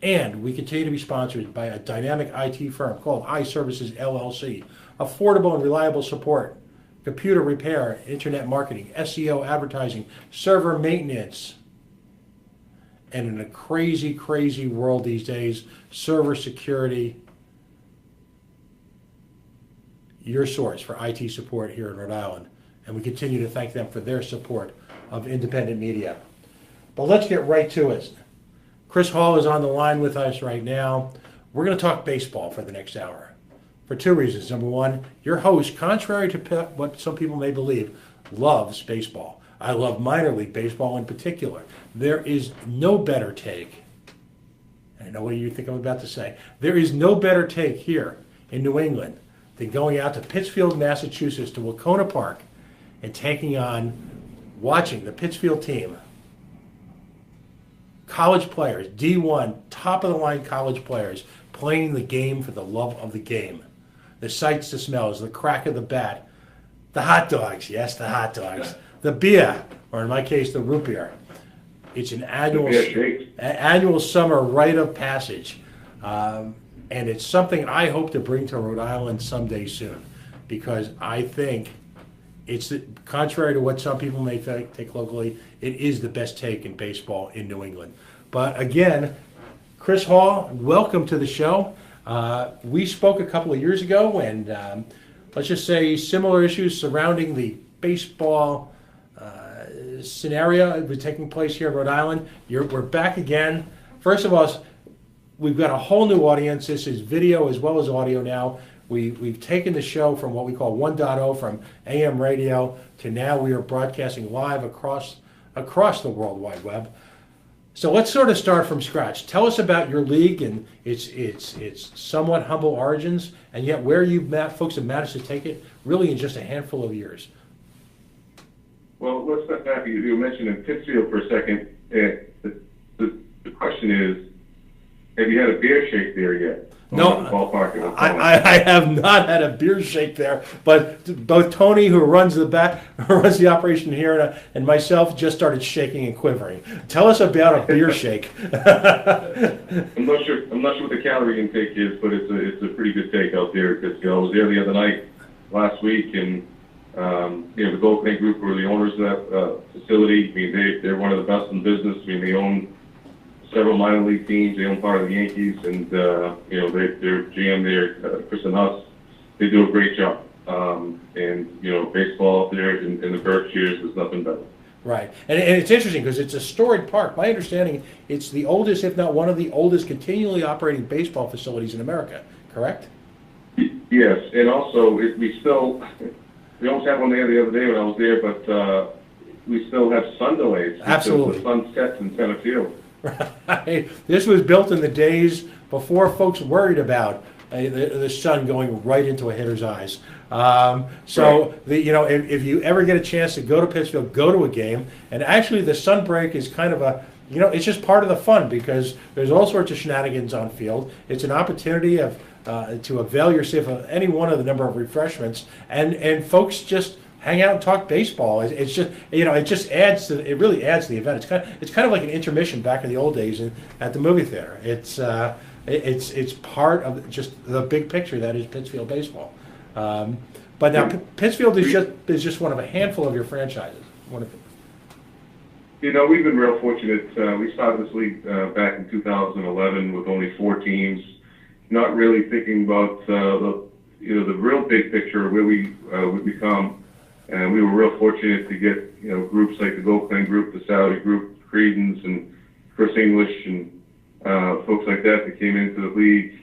And we continue to be sponsored by a dynamic IT firm called iServices LLC. Affordable and reliable support, computer repair, internet marketing, SEO advertising, server maintenance. And in a crazy, crazy world these days, server security, your source for IT support here in Rhode Island. And we continue to thank them for their support of independent media. But let's get right to it. Chris Hall is on the line with us right now. We're going to talk baseball for the next hour for two reasons. Number one, your host, contrary to what some people may believe, loves baseball. I love minor league baseball in particular. There is no better take. I know what you think I'm about to say. There is no better take here in New England than going out to Pittsfield, Massachusetts, to Wacona Park and watching the Pittsfield team, college players, D1, top-of-the-line college players, playing the game for the love of the game. The sights, the smells, the crack of the bat, the hot dogs, yes, the hot dogs, the beer, or in my case, the root beer. It's an annual summer rite of passage. And it's something I hope to bring to Rhode Island someday soon, because I think it's contrary to what some people may take locally, it is the best take in baseball in New England. But again, Chris Hall, welcome to the show. We spoke a couple of years ago, and let's just say similar issues surrounding the baseball scenario taking place here in Rhode Island. We're back again. First of all, we've got a whole new audience. This is video as well as audio now. We've taken the show from what we call 1.0 from AM radio to now we are broadcasting live across the World Wide Web. So let's sort of start from scratch. Tell us about your league and its somewhat humble origins, and yet where folks have managed to take it really in just a handful of years. Well, let's step back. You mentioned in Pittsfield for a second. The question is, have you had a beer shake there yet? No, I have not had a beer shake there, but both Tony, who runs the operation here, and myself just started shaking and quivering. Tell us about a beer shake. I'm not sure what the calorie intake is, but it's a pretty good take out there. Because I was there the other night, last week, and the Gold Clay Group were the owners of that facility. I mean, they're one of the best in business. I mean, they own several minor league teams. They own part of the Yankees, and their GM there, Chris and Huss, they do a great job. Baseball up there in the Berkshires is nothing better. Right, and it's interesting because it's a storied park. My understanding, it's the oldest, if not one of the oldest, continually operating baseball facilities in America. Correct? Yes, and also we almost had one there the other day when I was there, but we still have sun delays. Absolutely, the sun sets in center field. Right. This was built in the days before folks worried about the sun going right into a hitter's eyes. Right. If you ever get a chance to go to Pittsfield, go to a game. And actually, the sun break is kind of it's just part of the fun because there's all sorts of shenanigans on field. It's an opportunity to avail yourself of any one of the number of refreshments, and folks just hang out and talk baseball. It's just it really adds to the event. It's kind of like an intermission back in the old days at the movie theater. It's part of just the big picture that is Pittsfield baseball. But now Pittsfield is just one of a handful of your franchises. We've been real fortunate. We started this league back in 2011 with only 4 teams, not really thinking about the real big picture of where we would become. And we were real fortunate to get, groups like the Gold Clay Group, the Saudi Group, Credence, and Chris English, and folks like that came into the league.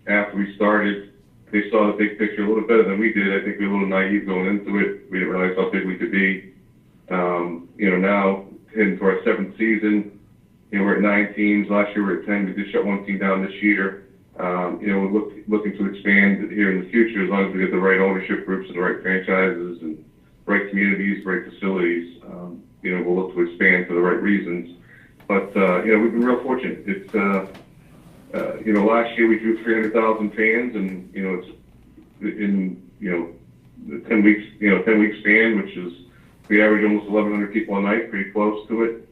After we started, they saw the big picture a little better than we did. I think we were a little naive going into it. We didn't realize how big we could be. Now, heading to our 7th season, we're at 9 teams. Last year we were at 10. We just shut 1 team down this year. We're looking to expand here in the future as long as we get the right ownership groups and the right franchises and right communities, right facilities. We'll look to expand for the right reasons. But, we've been real fortunate. It's, last year we drew 300,000 fans, and, it's in, the 10 week span, which is, we average almost 1,100 people a night, pretty close to it.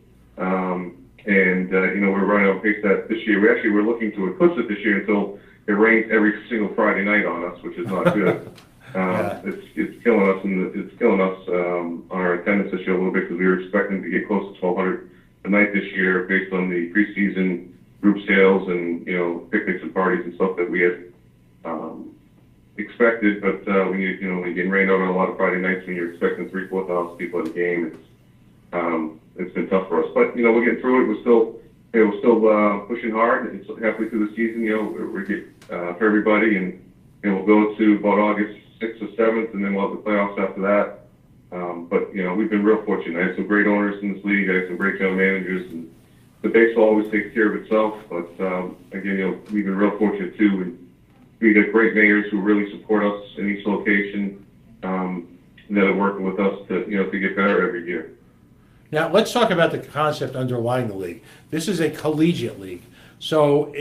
And, we're running on pace that this year. We're looking to eclipse it this year until it rains every single Friday night on us, which is not good. Yeah. It's killing us, and it's killing us on our attendance this year a little bit because we were expecting to get close to 1,200 a night this year based on the preseason group sales and, picnics and parties and stuff that we had expected. But when you get rained out on a lot of Friday nights when you're expecting 3,000-4,000 people at a game, it's been tough for us. But, we're getting through it. We're still pushing hard. It's halfway through the season, we're getting for everybody, and we'll go to about August 6th or 7th, and then we'll have the playoffs after that. But we've been real fortunate. I have some great owners in this league. I have some great general managers, and the baseball always takes care of itself. But again, we've been real fortunate too. And we got great mayors who really support us in each location that are working with us to get better every year. Now, let's talk about the concept underlying the league. This is a collegiate league. So,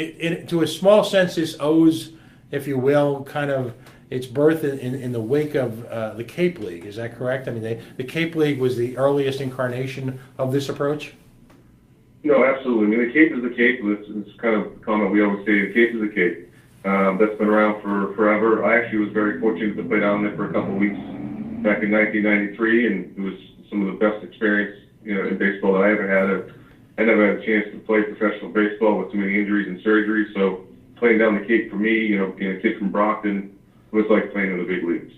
to a small sense, this owes, if you will, kind of its birth in the wake of the Cape League. Is that correct? I mean, the Cape League was the earliest incarnation of this approach? No, absolutely. I mean, the Cape is the Cape. It's kind of a comment we always say, the Cape is the Cape. That's been around for forever. I actually was very fortunate to play down there for a couple of weeks back in 1993, and it was some of the best experience in baseball that I ever had. I never had a chance to play professional baseball with too many injuries and surgeries, so playing down the Cape for me, being a kid from Brockton, was like playing in the big leagues.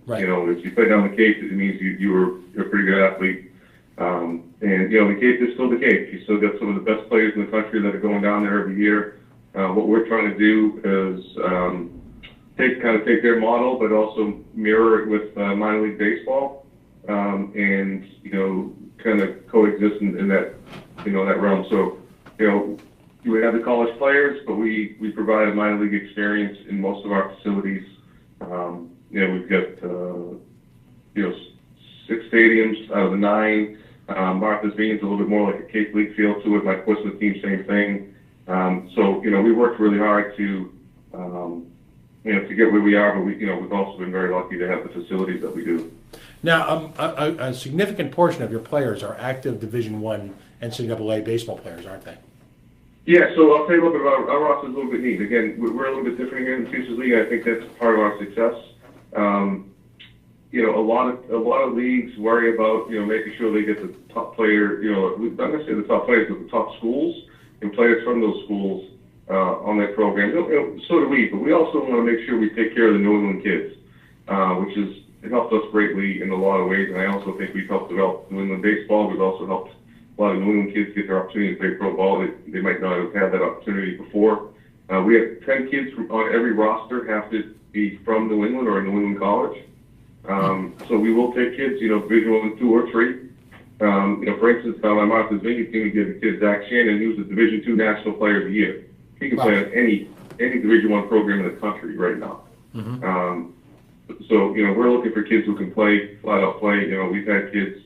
Right. If you play down the Cape, it means you're a pretty good athlete. And the Cape is still the Cape. You still got some of the best players in the country that are going down there every year. What we're trying to do is take their model, but also mirror it with minor league baseball, and kind of coexist in that that realm. So we have the college players, but we provide a minor league experience in most of our facilities. We've got 6 stadiums out of the 9. Martha's Vineyard's a little bit more like a Cape League feel to it. My Portsmouth team, same thing. So we worked really hard to get where we are, but we've also been very lucky to have the facilities that we do. Now, a significant portion of your players are active Division I NCAA baseball players, aren't they? Yeah, so I'll tell you a little bit about our roster. Is a little bit neat. Again, we're a little bit different here in the Futures League. I think that's part of our success. A lot of leagues worry about making sure they get the top player. Not necessarily the top players, but the top schools and players from those schools on their program. So do we, but we also want to make sure we take care of the New England kids, which it helped us greatly in a lot of ways. And I also think we've helped develop New England baseball. We've also helped a lot of New England kids get their opportunity to play pro ball. They might not have had that opportunity before. We have 10 kids on every roster have to be from New England or a New England college. So we will take kids, Division I, 2, or 3. For instance, on my Martha's Vineyard team, we give the kid Zach Shannon, who's the Division II National Player of the Year. He can play on any Division I program in the country right now. Mm-hmm. So we're looking for kids who can play, flat out play. We've had kids,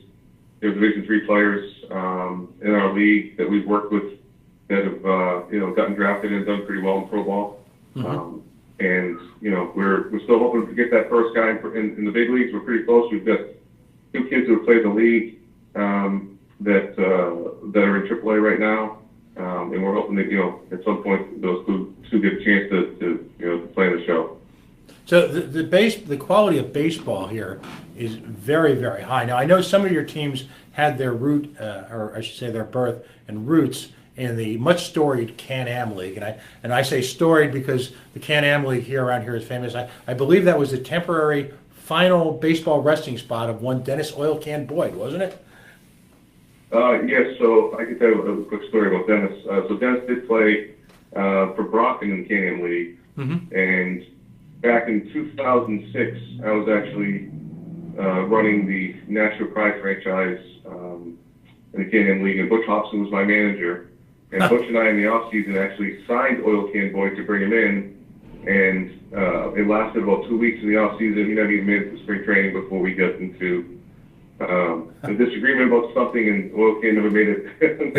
Division III players in our league that we've worked with that have gotten drafted and done pretty well in pro ball. Mm-hmm. And we're still hoping to get that first guy in the big leagues. We're pretty close. We've got 2 kids who have played the league that are in AAA right now, and we're hoping that at some point those two get a chance to play in the show. So the quality of baseball here is very, very high. Now I know some of your teams had their root, or I should say their birth and roots in the much storied Can-Am League, and I say storied because the Can-Am League here around here is famous. I believe that was the temporary final baseball resting spot of one Dennis Oil Can Boyd, wasn't it? Yes. So I can tell you a quick story about Dennis. So Dennis did play for Brockton in the Can-Am League, mm-hmm. And back in 2006, I was actually running the National Pride franchise in the Can-Am League, and Butch Hobson was my manager. And Butch and I, in the off-season, actually signed Oil Can Boyd to bring him in, and it lasted about 2 weeks in the off-season. He never even made it to spring training before we got into a disagreement about something, and Oil Can never made it back to made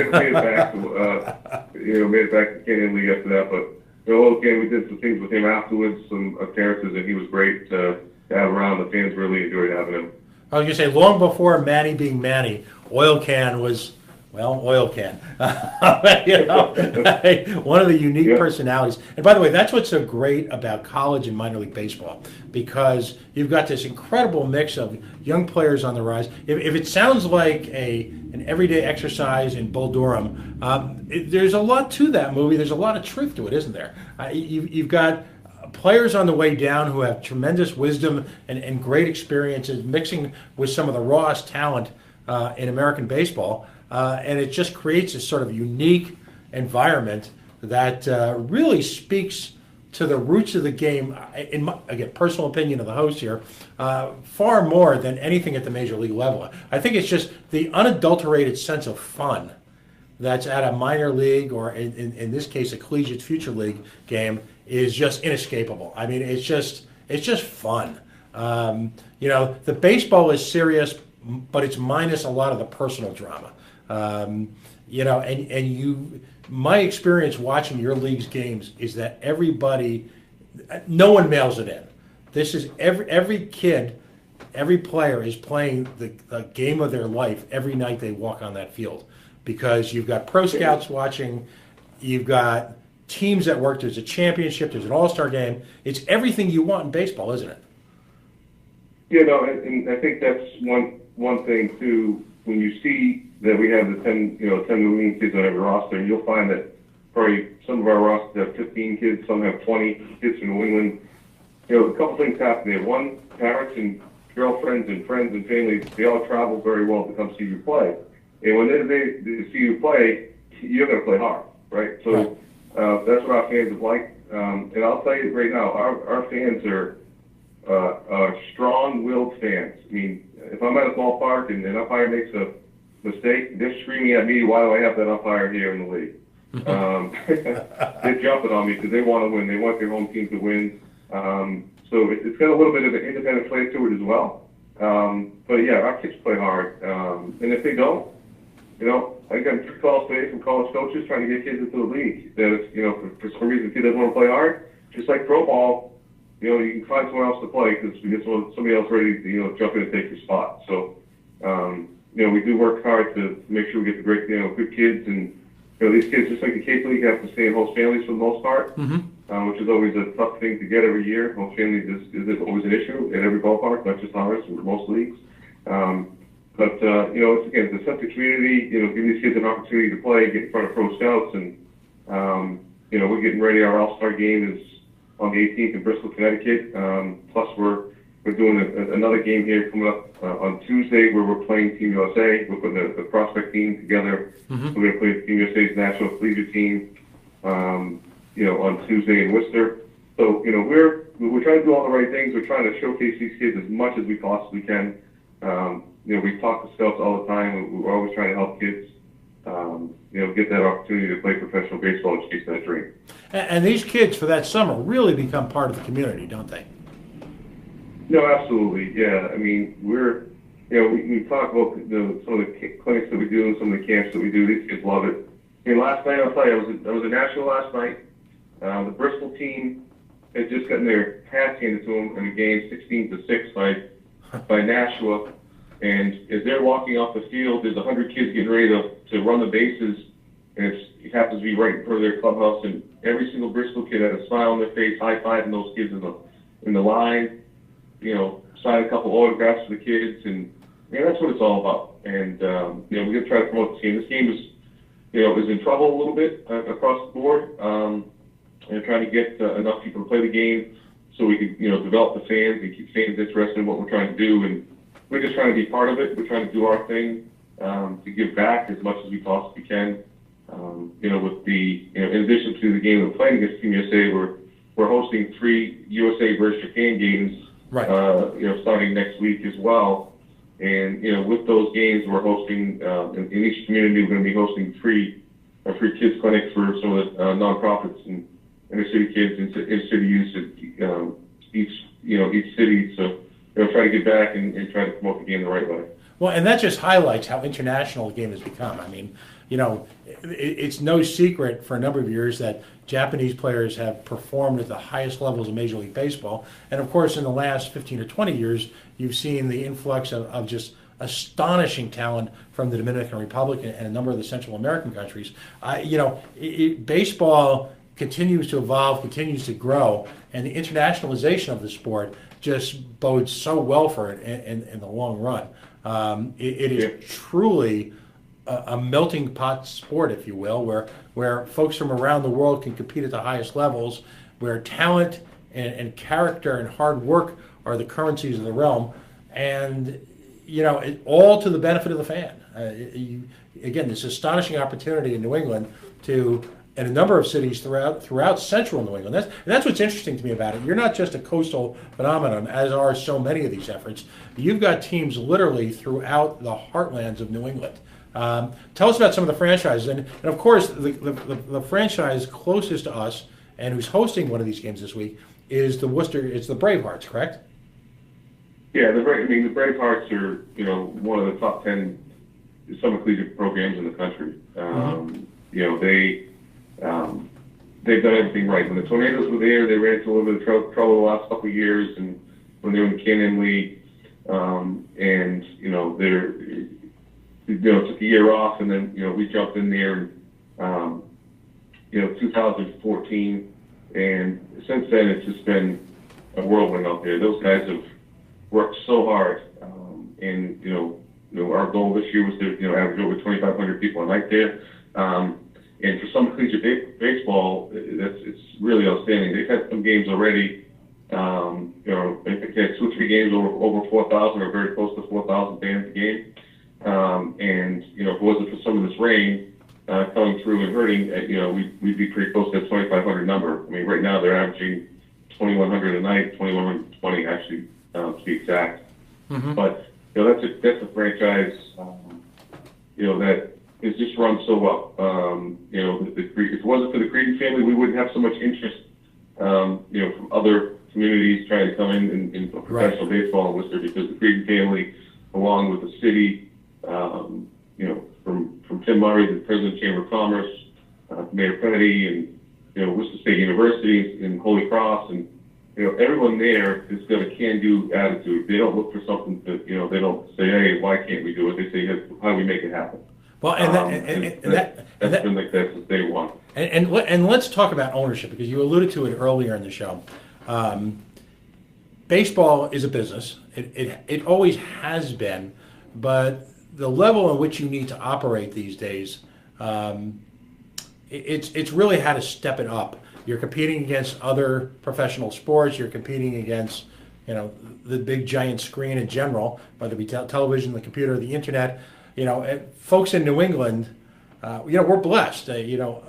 it back to the Can-Am League after that. But Oil Can, we did some things with him afterwards, some appearances, and he was great to have around. The fans really enjoyed having him. I was going to say, long before Manny being Manny, Oil Can was Well, oil can. You know, one of the unique personalities. And by the way, that's what's so great about college and minor league baseball, because you've got this incredible mix of young players on the rise. If it sounds like an everyday exercise in Bull Durham, there's a lot to that movie. There's a lot of truth to it, isn't there? You've got players on the way down who have tremendous wisdom and great experiences mixing with some of the rawest talent in American baseball. And it just creates this sort of unique environment that really speaks to the roots of the game, in my, again, personal opinion of the host here, far more than anything at the major league level. I think it's just the unadulterated sense of fun that's at a minor league, or in this case, a collegiate future league game, is just inescapable. I mean, it's just fun. You know, the baseball is serious, but it's minus a lot of the personal drama. You know, my experience watching your league's games is that everybody, no one mails it in. This is every kid, every player is playing the game of their life every night they walk on that field, because you've got pro scouts watching, you've got teams that work, there's a championship, there's an all-star game. It's everything you want in baseball, isn't it? You know, and I think that's one thing too. When you see that we have the 10 New England kids on every roster, and you'll find that probably some of our rosters have 15 kids, some have 20 kids from New England. You know, a couple things happen there. One, parents and girlfriends and friends and families, they all travel very well to come see you play. And when they see you play, you're going to play hard, right? So that's what our fans have liked. And I'll tell you right now, our fans are strong-willed fans. I mean, if I'm at a ballpark and an umpire makes a mistake, they're screaming at me, why do I have that umpire here in the league? They're jumping on me because they want to win. They want their home team to win. So it's got a little bit of an independent flavor to it as well. But yeah, our kids play hard. And if they don't, you know, I got 3 calls today from college coaches trying to get kids into the league. That if, you know, for some reason the kid doesn't want to play hard, just like pro ball, you know, you can find someone else to play because we get somebody else ready to, you know, jump in and take your spot. So, you know, we do work hard to make sure we get the great, you know, good kids. And, you know, these kids, just like the Cape League, have to stay in host families for the most part, which is always a tough thing to get every year. Host families is always an issue at every ballpark, not just ours, with most leagues. But, you know, it's the sense of community, you know, giving these kids an opportunity to play, get in front of pro scouts. And, you know, we're getting ready. Our All-Star game is on the 18th in Bristol, Connecticut. Plus, we're doing another game here coming up on Tuesday where we're playing Team USA. We're putting the prospect team together. We're going to play Team USA's National Collegiate team, you know, on Tuesday in Worcester. So, you know, we're trying to do all the right things. We're trying to showcase these kids as much as we possibly can. You know, we talk to scouts all the time. We're always trying to help kids, you know, get that opportunity to play professional baseball and chase that dream. And these kids for that summer really become part of the community, don't they? No, absolutely. Yeah. I mean, you know, we talk about some of the clinics that we do and some of the camps that we do. These kids love it. I mean, last night, I'll tell you, I was at Nashville last night. The Bristol team had just gotten their hats handed to them in a game 16-6 by Nashua. And as they're walking off the field, there's 100 kids getting ready to run the bases, and it happens to be right in front of their clubhouse. And every single Bristol kid had a smile on their face, high-fiving those kids in the line, you know, sign a couple autographs for the kids, and you know, that's what it's all about. And you know, we're gonna try to promote this game. This game is in trouble a little bit across the board, and trying to get enough people to play the game so we can, you know, develop the fans and keep fans interested in what we're trying to do. And we're just trying to be part of it. We're trying to do our thing to give back as much as we possibly can. You know, with in addition to the game we're playing against Team USA, we're hosting 3 USA versus Japan games. Right. You know, starting next week as well. And you know, with those games, we're hosting in each community. We're going to be hosting free kids clinics for some of the nonprofits and inner city kids and inner city youth. Each city. So you know, try to get back and try to promote the game the right way. Well, and that just highlights how international the game has become. I mean, you know, it's no secret for a number of years that Japanese players have performed at the highest levels of Major League Baseball. And of course, in the last 15 or 20 years, you've seen the influx of just astonishing talent from the Dominican Republic and a number of the Central American countries. Baseball continues to evolve, continues to grow, and the internationalization of the sport just bodes so well for it in the long run. It is truly a melting pot sport, if you will, where folks from around the world can compete at the highest levels, where talent and character and hard work are the currencies of the realm, and all to the benefit of the fan. Again, this astonishing opportunity in New England and a number of cities throughout central New England. That's what's interesting to me about it. You're not just a coastal phenomenon, as are so many of these efforts. You've got teams literally throughout the heartlands of New England. Tell us about some of the franchises, and of course, the franchise closest to us and who's hosting one of these games this week is the Bravehearts, correct? Yeah, the Bravehearts are one of the top 10 summer collegiate programs in the country. They've done everything right. When the Tornadoes were there, they ran into a little bit of trouble the last couple of years, and when they were in the Can-Am League, took a year off, and then we jumped in there in 2014, and since then it's just been a whirlwind out there. Those guys have worked so hard, and our goal this year was to average over 2,500 people a night there. And for some collegiate baseball, it's really outstanding. They've had some games already. They've had 2 or 3 games over 4,000 or very close to 4,000 fans a game. And if it wasn't for some of this rain coming through and hurting, we'd be pretty close to that 2,500 number. I mean, right now they're averaging 2,100 a night, 2,120 actually, to be exact. Mm-hmm. But that's a franchise that is just run so well. If it wasn't for the Creedon family, we wouldn't have so much interest, from other communities trying to come in professional baseball in Worcester, because the Creedon family, along with the city, from Tim Murray, the president of the Chamber of Commerce, Mayor Kennedy, and Worcester State University and Holy Cross, and everyone there has got a can-do attitude. They don't look for something that they don't say, hey, why can't we do it? They say, how do we make it happen? Well, that's been like that since day one. And let's talk about ownership, because you alluded to it earlier in the show. Baseball is a business. It always has been, but the level in which you need to operate these days, it's really how to step it up. You're competing against other professional sports. You're competing against the big giant screen in general, whether it be television, the computer, the internet. Folks in New England, we're blessed. There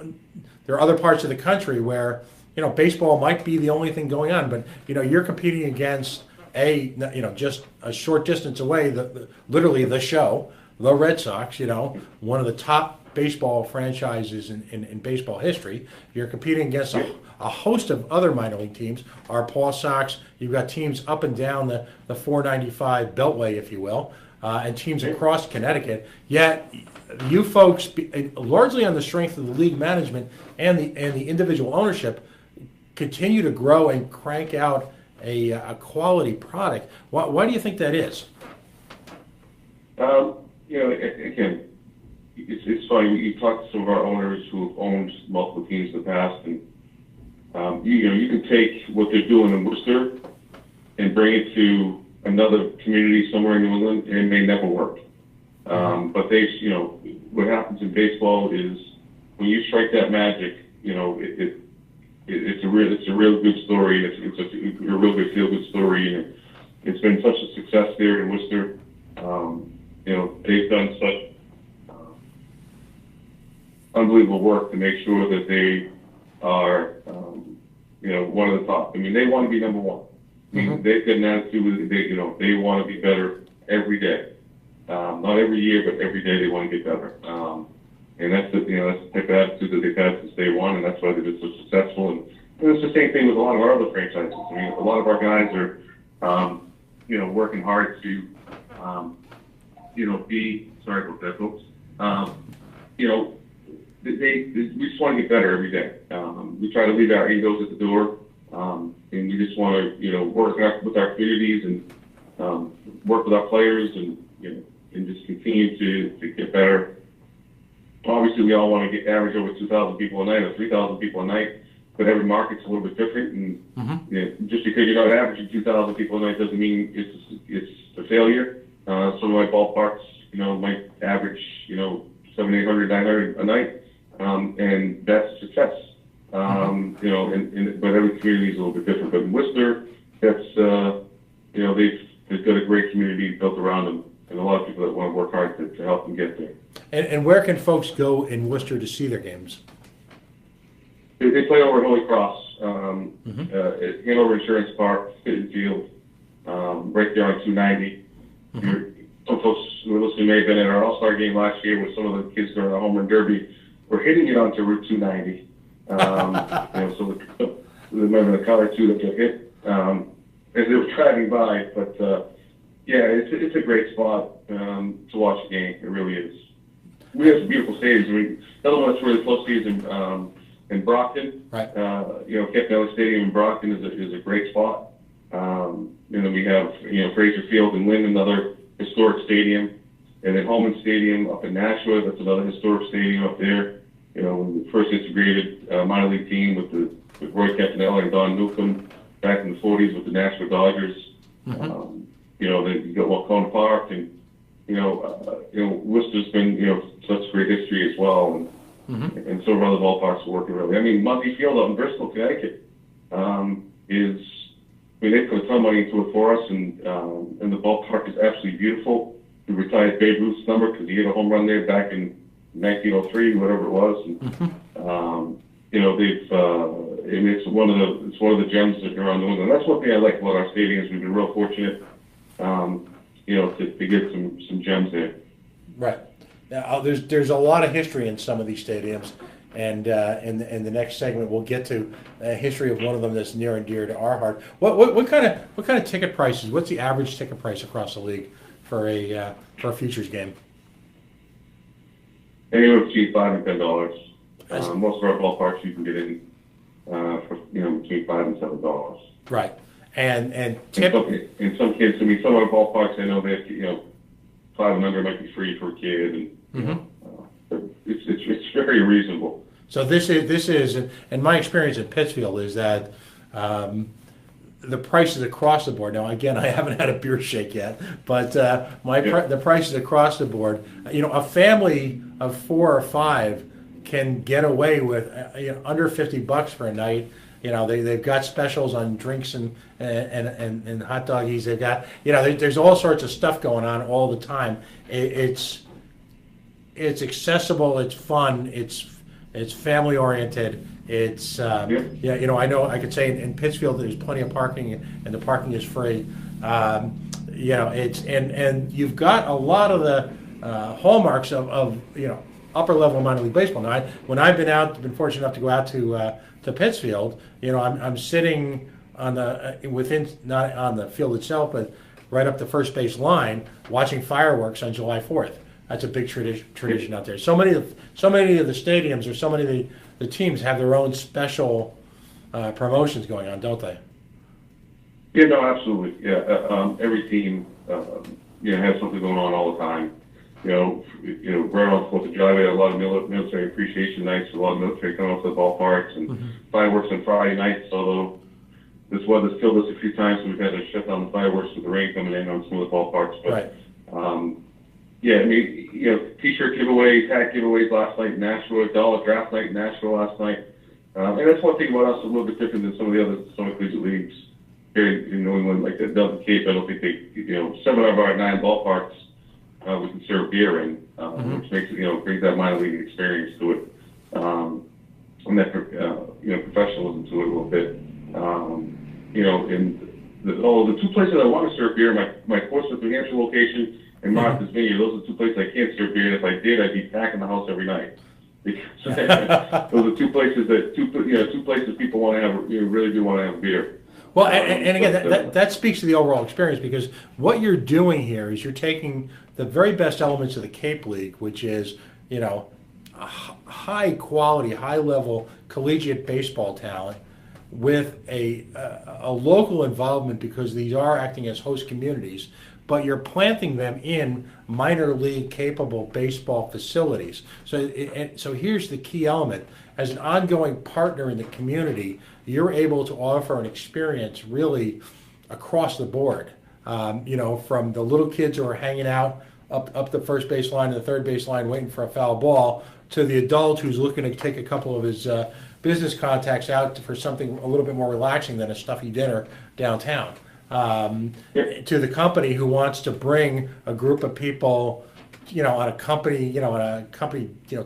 are other parts of the country where, baseball might be the only thing going on, but, you're competing against just a short distance away, literally the show, the Red Sox, one of the top baseball franchises in baseball history. You're competing against a host of other minor league teams, our Paw Sox. You've got teams up and down the 495 Beltway, if you will. And teams across Connecticut. Yet, you folks, largely on the strength of the league management and the individual ownership, continue to grow and crank out a quality product. Why do you think that is? Again, it's funny. You talk to some of our owners who have owned multiple teams in the past, and you can take what they're doing in Worcester and bring it to another community somewhere in New England, and it may never work. But what happens in baseball is when you strike that magic, it's a real good story. It's a real good feel-good story, and it's been such a success there in Worcester. They've done such unbelievable work to make sure that they are, one of the top. I mean, they want to be number one. Mm-hmm. They've got an attitude that they want to be better every day. Not every year, but every day they want to get better. And that's the type of attitude that they've had since day one, and that's why they've been so successful. And it's the same thing with a lot of our other franchises. I mean, a lot of our guys are, working hard to, be, sorry about that, folks. We just want to get better every day. We try to leave our egos at the door. And we just want to, work with our communities and work with our players and, and just continue to get better. Obviously, we all want to get average over 2,000 people a night or 3,000 people a night, but every market's a little bit different. And you know, just because you're not averaging 2,000 people a night doesn't mean it's a failure. Some of my ballparks, you know, might average, you know, 700, 800, 900 a night, and that's a success. You know, but every community is a little bit different. But in Worcester, that's you know, they've got a great community built around them, and a lot of people that want to work hard to help them get there. And where can folks go in Worcester to see their games? They play over at Holy Cross, at Hanover Insurance Park, Fitton Field, right there on 290. Some folks who are listening may have been at our All-Star game last year with some of the kids during the home run derby. We're hitting it onto Route 290. You know, so there might have been a car or two that got hit as they were driving by. But yeah, it's a great spot to watch a game. It really is. We have some beautiful stadiums. I mean, the other one that's really close to is in Brockton. Right. You know, Campanella Stadium in Brockton is a great spot. And then we have, you know, Fraser Field in Lynn, another historic stadium. And then Holman Stadium up in Nashua, that's another historic stadium up there. You know, when we first integrated minor league team with Roy Campanella and Don Newcomb back in the 40s with the Nashua Dodgers. You know, then you got Wacona Park, and you know, Worcester's been, you know, such great history as well, and so are other ballparks are working really. I mean, Mundy Field out in Bristol, Connecticut, is, I mean, they put a ton of money into it for us, and the ballpark is absolutely beautiful. We retired Babe Ruth's number because he hit a home run there back in 1903, whatever it was, and you know, I mean, it's one of the gems that are around New England. That's one thing I like about our stadiums. We've been real fortunate, you know, to get some gems there. Right. Now, there's a lot of history in some of these stadiums, and in the next segment we'll get to a history of one of them that's near and dear to our heart. What kind of ticket prices? What's the average ticket price across the league for a futures game? Anywhere between $5 and $10. Most of our ballparks you can get in for, you know, between $5 and $7. Right. And in some kids, I mean, some of our ballparks, I know that, you know, 5 and under might be free for a kid, and you know, it's very reasonable. So this is, and my experience at Pittsfield is that the prices across the board. Now, again, I haven't had a beer shake yet, but the prices across the board. You know, a family of 4 or 5 can get away with you know, under $50 for a night. You know, they've got specials on drinks and hot doggies. They've got, you know, there's all sorts of stuff going on all the time. It's accessible. It's fun. It's family oriented. It's yeah, you know, I know I could say in Pittsfield there's plenty of parking and the parking is free. You know, it's and you've got a lot of the hallmarks of you know, upper level minor league baseball. Now, when I've been fortunate enough to go out to Pittsfield, you know, I'm sitting on the not on the field itself, but right up the first base line, watching fireworks on July 4th. That's a big tradition out there. So many of the stadiums or so many of the teams have their own special promotions going on, don't they? Yeah, no, absolutely. Yeah, every team, you know, has something going on all the time. You know, right on 4th of July, we had a lot of military appreciation nights, a lot of military coming up to the ballparks, and fireworks on Friday nights, although this weather's killed us a few times, so we've had to shut down the fireworks with the rain coming in on some of the ballparks. But, right. Yeah, I mean, you know, T-shirt giveaways, hat giveaways last night in Nashua, dollar draft night in Nashua last night. And that's one thing about us a little bit different than some of the other collegiate leagues here in New England, like the Delta Cape. I don't think they, you know, 7 of our 9 ballparks we can serve beer in, which makes it, you know, brings that minor league experience to it, and that, you know, professionalism to it a little bit. You know, and the 2 places I want to serve beer, my Portsmouth, New Hampshire location and Martha's Vineyard, those are the 2 places I can't serve beer. And if I did, I'd be packing the house every night. Those are 2 places that 2 places people want to have, you know, really do want to have beer. Well, and again, that speaks to the overall experience, because what you're doing here is you're taking the very best elements of the Cape League, which is, you know, a high quality, high level collegiate baseball talent, with a local involvement, because these are acting as host communities. but you're planting them in minor league capable baseball facilities. So here's the key element. As an ongoing partner in the community, you're able to offer an experience really across the board. From the little kids who are hanging out up the first base line and the third base line waiting for a foul ball, to the adult who's looking to take a couple of his business contacts out for something a little bit more relaxing than a stuffy dinner downtown. To the company who wants to bring a group of people, on a company,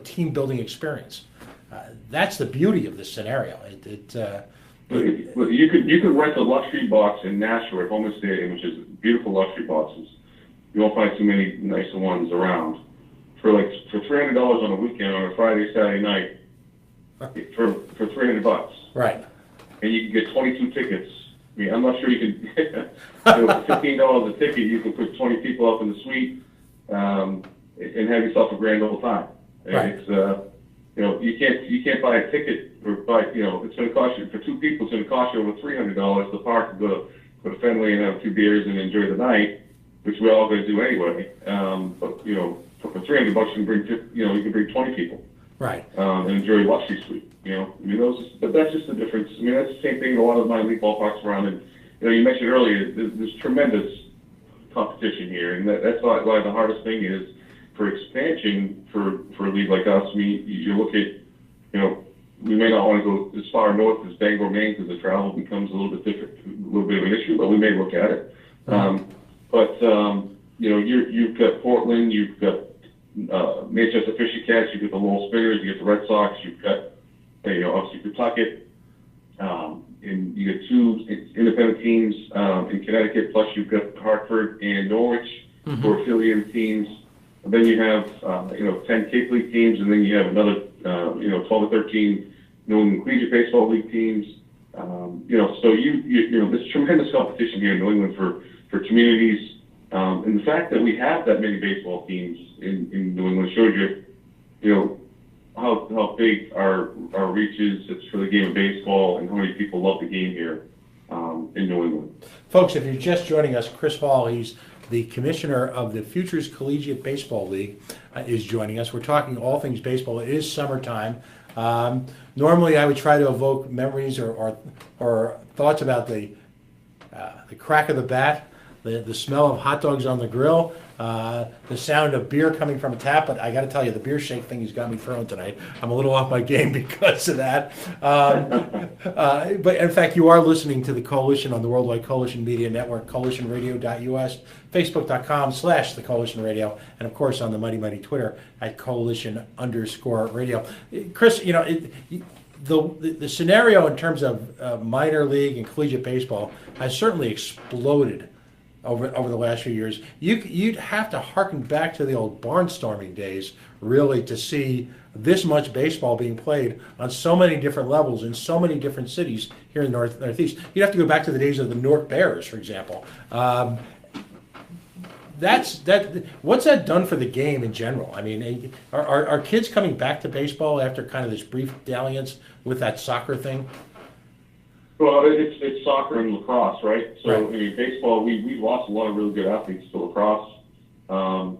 team building experience. That's the beauty of this scenario. You could rent a luxury box in Nashua at Homer Stadium, which is beautiful luxury boxes. You won't find too many nicer ones around. For $300 on a weekend, on a Friday, Saturday night, for $300. Right. And you can get 22 tickets. I mean, I'm not sure you can. $15 a ticket, you can put 20 people up in the suite and have yourself a grand old time. And right. It's you can't buy a ticket or buy it's going to cost you for two people. It's going to cost you over $300 to park and go to Fenway and have 2 beers and enjoy the night, which we're all going to do anyway. But for $300 you can bring 20 people. Right. And enjoy a luxury suite. But that's just the difference. I mean, that's the same thing in a lot of minor league ballparks around. And you mentioned earlier, there's tremendous competition here, and that's why the hardest thing is for expansion for a league like us. I mean, you look at, we may not want to go as far north as Bangor, Maine, because the travel becomes a little bit different, a little bit of an issue, but we may look at it. You've got Portland, you've got Manchester Fisher Cats, you've got the Lowell Spinners, you got the Red Sox, you've got obviously Pawtucket, and you got 2 independent teams in Connecticut, plus you've got Hartford and Norwich, who are affiliated teams. And then you have 10 Cape League teams, and then you have another 12 or 13 New England Collegiate Baseball League teams. So there's tremendous competition here in New England for communities. And the fact that we have that many baseball teams in New England shows you how big our reach is. It's for the game of baseball and how many people love the game here in New England. Folks, if you're just joining us, Chris Hall, he's the commissioner of the Futures Collegiate Baseball League, is joining us. We're talking all things baseball. It is summertime. Normally, I would try to evoke memories or thoughts about the crack of the bat, the smell of hot dogs on the grill, the sound of beer coming from a tap. But I got to tell you, the beer shake thing has got me thrown tonight. I'm a little off my game because of that. But in fact, you are listening to the Coalition on the Worldwide Coalition Media Network, coalitionradio.us, facebook.com/the Coalition Radio, and of course on the mighty Twitter at coalition_radio. Chris, the scenario in terms of minor league and collegiate baseball has certainly exploded over the last few years. You'd have to harken back to the old barnstorming days, really, to see this much baseball being played on so many different levels in so many different cities here in the Northeast. You'd have to go back to the days of the Newark Bears, for example. What's that done for the game in general? I mean, are kids coming back to baseball after kind of this brief dalliance with that soccer thing? Well, it's soccer and lacrosse, right? So, right. I mean, baseball, we've lost a lot of really good athletes to lacrosse. My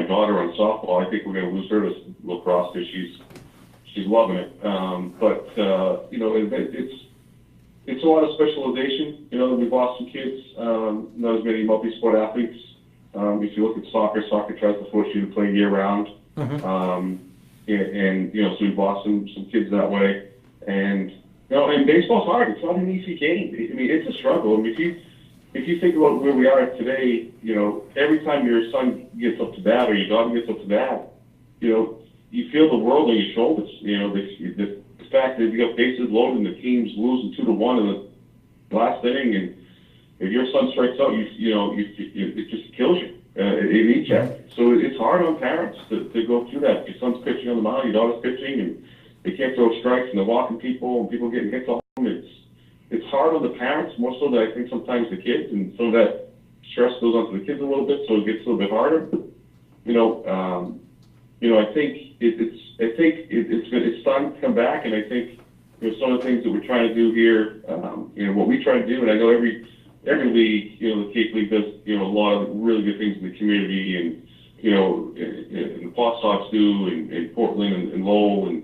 daughter on softball, I think we're going to lose her to lacrosse because she's loving it. It's a lot of specialization. We've lost some kids, not as many multi-sport athletes. If you look at soccer tries to force you to play year-round. So we've lost some kids that way. And and baseball's hard. It's not an easy game. I mean, it's a struggle. I mean, if you think about where we are today, every time your son gets up to bat or your daughter gets up to bat, you feel the world on your shoulders. The fact that you got bases loaded and the team's losing 2-1 in the last inning, and if your son strikes out, it just kills you. It eats you. So it's hard on parents to go through that. Your son's pitching on the mound, your daughter's pitching, and they can't throw strikes, and they're walking people, and people getting hits off them. It's hard on the parents, more so than I think sometimes the kids, and some of that stress goes onto the kids a little bit, so it gets a little bit harder. I think it's starting to come back, and I think some of the things that we're trying to do here, what we try to do, and I know every every league, the Cape League does, a lot of really good things in the community, and, the Paw Sox do, and Portland and Lowell, and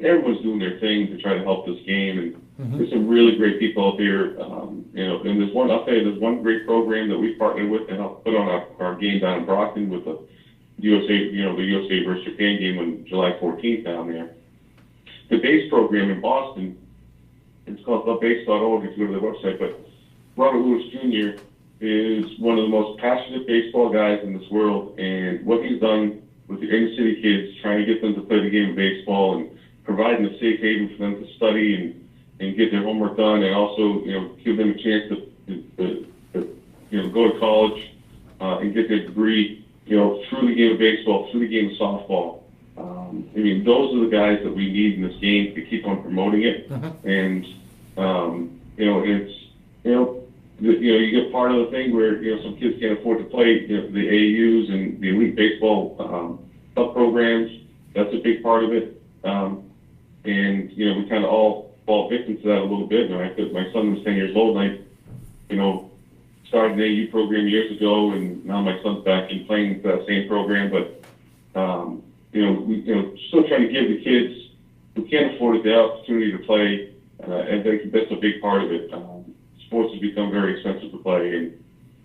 everyone's doing their thing to try to help this game, and there's some really great people out there, and I'll tell you, there's one great program that we partnered with to help put on our game down in Brockton with the USA, the USA versus Japan game on July 14th down there. The base program in Boston, it's called thebase.org if you go to their website, but Robert Lewis Jr. is one of the most passionate baseball guys in this world, and what he's done with the inner city kids, trying to get them to play the game of baseball and providing a safe haven for them to study and get their homework done, and also, give them a chance to go to college and get their degree, through the game of baseball, through the game of softball. Those are the guys that we need in this game to keep on promoting it. And, you get part of the thing where, some kids can't afford to play, the AAUs and the elite baseball sub programs. That's a big part of it. We kind of all fall victim to that a little bit. My son was 10 years old, and I, started an AAU program years ago, and now my son's back in playing that same program. But, we still trying to give the kids who can't afford it the opportunity to play, and I think that's a big part of it. Sports has become very expensive to play,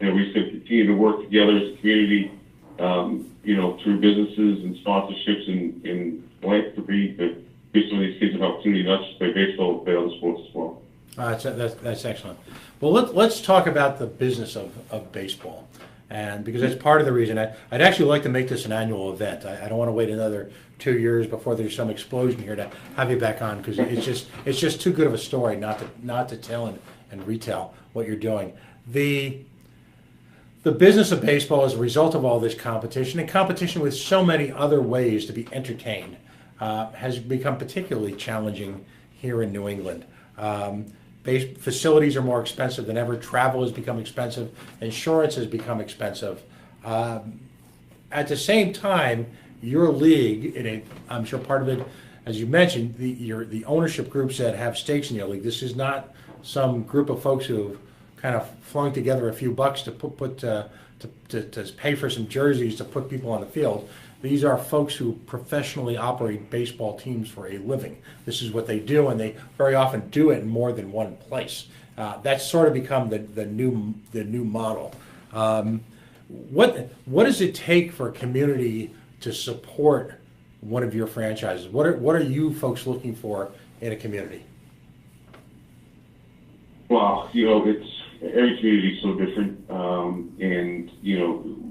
and we should continue to work together as a community, through businesses and sponsorships and like to give some of these kids an opportunity not just to play baseball, but play other sports as well. That's excellent. Well, let's talk about the business of baseball, and because that's part of the reason I'd actually like to make this an annual event. I don't want to wait another 2 years before there's some explosion here to have you back on, because it's just too good of a story not to tell and retell what you're doing. The business of baseball, as a result of all this competition, and competition with so many other ways to be entertained, has become particularly challenging here in New England. Facilities are more expensive than ever. Travel has become expensive. Insurance has become expensive. At the same time, your league, I'm sure part of it, as you mentioned, the ownership groups that have stakes in your league. This is not some group of folks who have kind of flung together a few bucks to to pay for some jerseys to put people on the field. These are folks who professionally operate baseball teams for a living. This is what they do, and they very often do it in more than one place. That's sort of become the new model. What does it take for a community to support one of your franchises? What are you folks looking for in a community? Well, every community is so different, and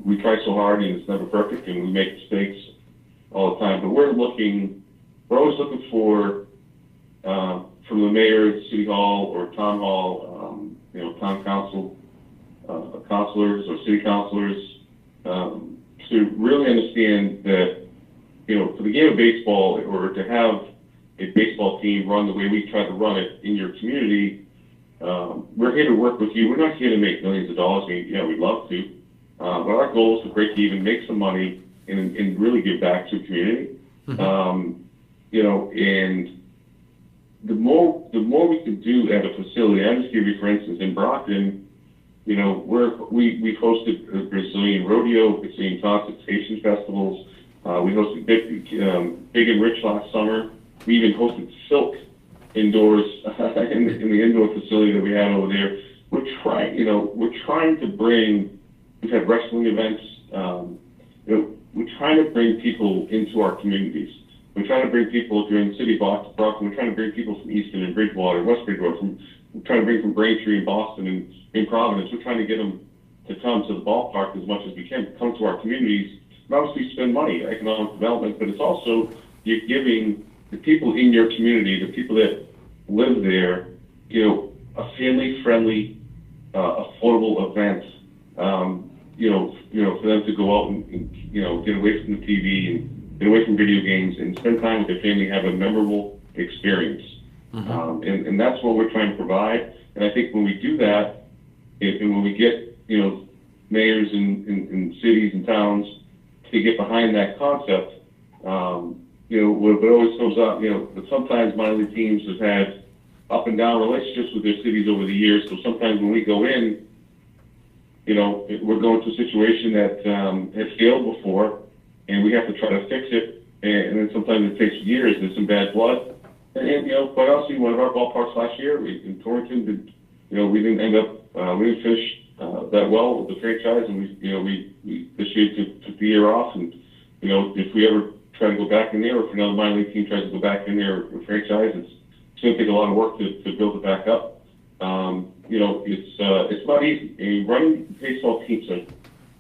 we try so hard, and it's never perfect, and we make mistakes all the time. But we're always looking for from the mayor, city hall, or town hall, town council, councilors or city councilors, to really understand that for the game of baseball, or to have a baseball team run the way we try to run it in your community. We're here to work with you. We're not here to make millions of dollars. We'd love to. But our goal is to break even, make some money, and really give back to the community. And the more we can do at a facility, I'll just give you, for instance, in Brockton, we've hosted a Brazilian rodeo, Brazilian consultation festivals. We hosted Big and Rich last summer. We even hosted Silk indoors in the indoor facility that we had over there. We're trying to bring. We've had wrestling events. We're trying to bring people into our communities. We're trying to bring people, if you're in the city of Brockton, we're trying to bring people from Easton and Bridgewater, West Bridgewater, we're trying to bring from Braintree and Boston and in Providence. We're trying to get them to come to the ballpark as much as we can, come to our communities, and obviously spend money, economic development, but it's also you're giving the people in your community, the people that live there, a family-friendly, affordable event, for them to go out and get away from the TV and get away from video games and spend time with their family, have a memorable experience. And that's what we're trying to provide. And I think when we do that, and when we get, mayors in cities and towns to get behind that concept, what always comes up, but sometimes minor league teams have had up and down relationships with their cities over the years. So sometimes when we go in, you know, we're going to a situation that has failed before, and we have to try to fix it. And then sometimes it takes years. There's some bad blood. And you know, quite honestly, one of our ballparks last year in Torrington, you know, we didn't end up, we didn't finish that well with the franchise, and we this year took the year off. And you know, if we ever try to go back in there, or if another minor league team tries to go back in there with franchise, it's going to take a lot of work to build it back up. You know, it's not easy. I mean, running baseball teams,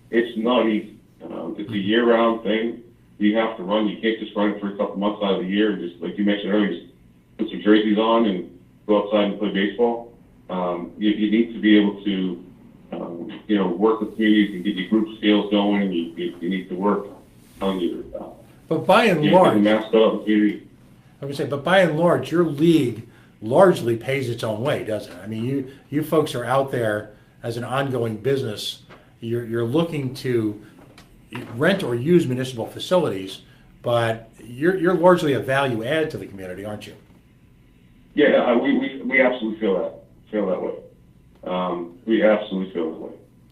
it's not easy. It's a year-round thing. You have to run. You can't just run for a couple months out of the year and just, like you mentioned earlier, just put some jerseys on and go outside and play baseball. You need to be able to, you know, work with communities and get your group skills going. You need to work on your, But by and your large, mascot community. I would say, but by and large, your league largely pays its own way, doesn't it? I mean, you folks are out there as an ongoing business. You're looking to rent or use municipal facilities, but you're largely a value add to the community, aren't you? Yeah, we absolutely feel that way. We absolutely feel that way.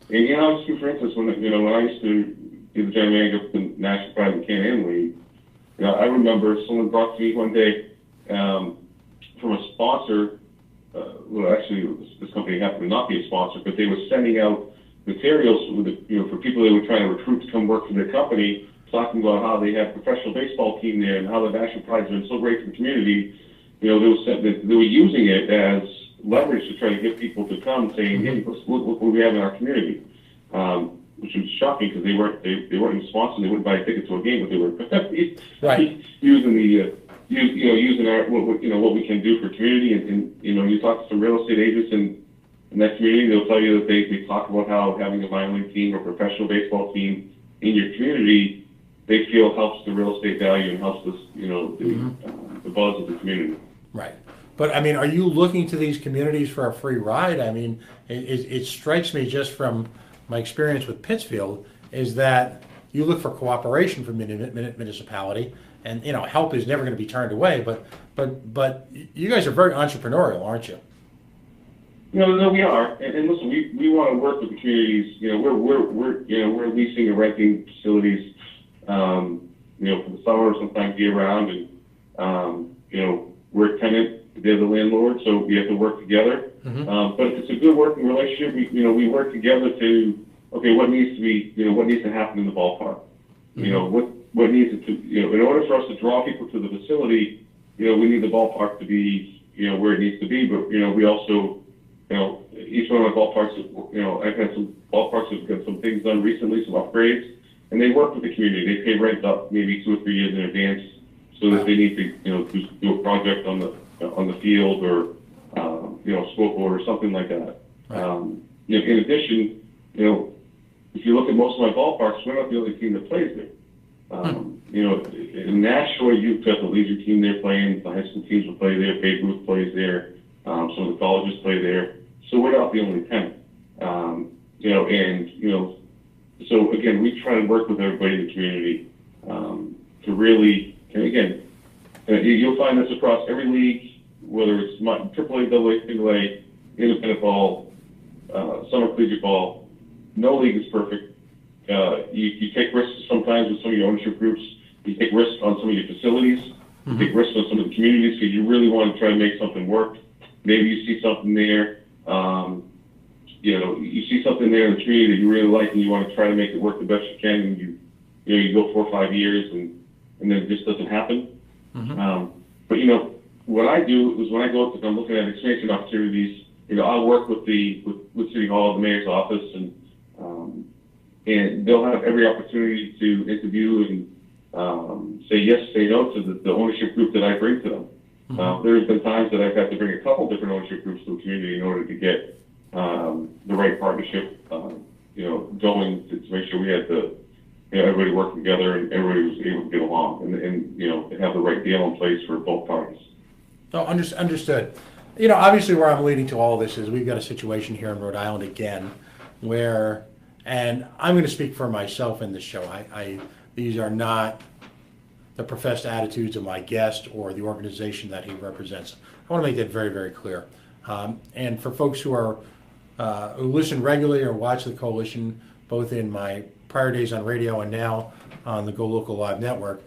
And you know, for instance, when I used to be the general manager of the National Private Can-Am League, you know, I remember someone brought to me one day from a sponsor. Well, actually, this company happened to not be a sponsor, but they were sending out materials with for people they were trying to recruit to come work for their company, talking about how they had a professional baseball team there and how the National Pride's been so great for the community. You know, they were using it as leverage to try to get people to come, saying, "Hey, look what we have in our community," which was shocking because they weren't even sponsored. They wouldn't buy a ticket to a game, but they were Right. using the using our what we can do for community. And you know, you talk to some real estate agents in that community, they'll tell you that they talk about how having a minor league team or professional baseball team in your community, they feel helps the real estate value and helps the buzz of the community. Right. But I mean, are you looking to these communities for a free ride? I mean, it strikes me just from my experience with Pittsfield is that you look for cooperation from municipality, and you know, help is never going to be turned away. But you guys are very entrepreneurial, aren't you? No, we are. And listen, we want to work with the communities. You know, we're leasing and renting facilities, for the summer, sometimes year round, and we're a tenant. They're the landlord, so we have to work together. Mm-hmm. But it's a good working relationship. We work together to what needs to happen in the ballpark. Mm-hmm. What needs to in order for us to draw people to the facility, we need the ballpark to be where it needs to be. But we also each one of my ballparks, I've had some ballparks that have got some things done recently, some upgrades, and they work with the community. They pay rent up maybe 2 or 3 years in advance, so that they need to do a project on the field or scoreboard or something like that. Right. In addition, if you look at most of my ballparks, we're not the only team that plays there. In Nashua, you've got the leisure team there playing, the high school teams will play there, Babe Ruth plays there, some of the colleges play there. So we're not the only tenant. So again, we try to work with everybody in the community to really, and again, you'll find this across every league, whether it's AAA, AA, Single A, independent ball, summer collegiate ball. No league is perfect. You take risks sometimes with some of your ownership groups. You take risks on some of your facilities. Mm-hmm. You take risks on some of the communities because you really want to try to make something work. Maybe you see something there. You see something there in the community that you really like, and you want to try to make it work the best you can. And you go 4 or 5 years, and then it just doesn't happen. Mm-hmm. But what I do is when I go to, I'm looking at expansion opportunities. I'll work with City Hall, the mayor's office, and they'll have every opportunity to interview and say yes, say no to the ownership group that I bring to them. Mm-hmm. There's been times that I've had to bring a couple different ownership groups to a community in order to get the right partnership, going to make sure we had everybody working together and everybody was able to get along and have the right deal in place for both parties. No, understood. Obviously where I'm leading to all of this is we've got a situation here in Rhode Island again where, and I'm going to speak for myself in this show, these are not the professed attitudes of my guest or the organization that he represents. I want to make that very, very clear. And for folks who listen regularly or watch the Coalition, both in my prior days on radio and now on the Go Local Live network,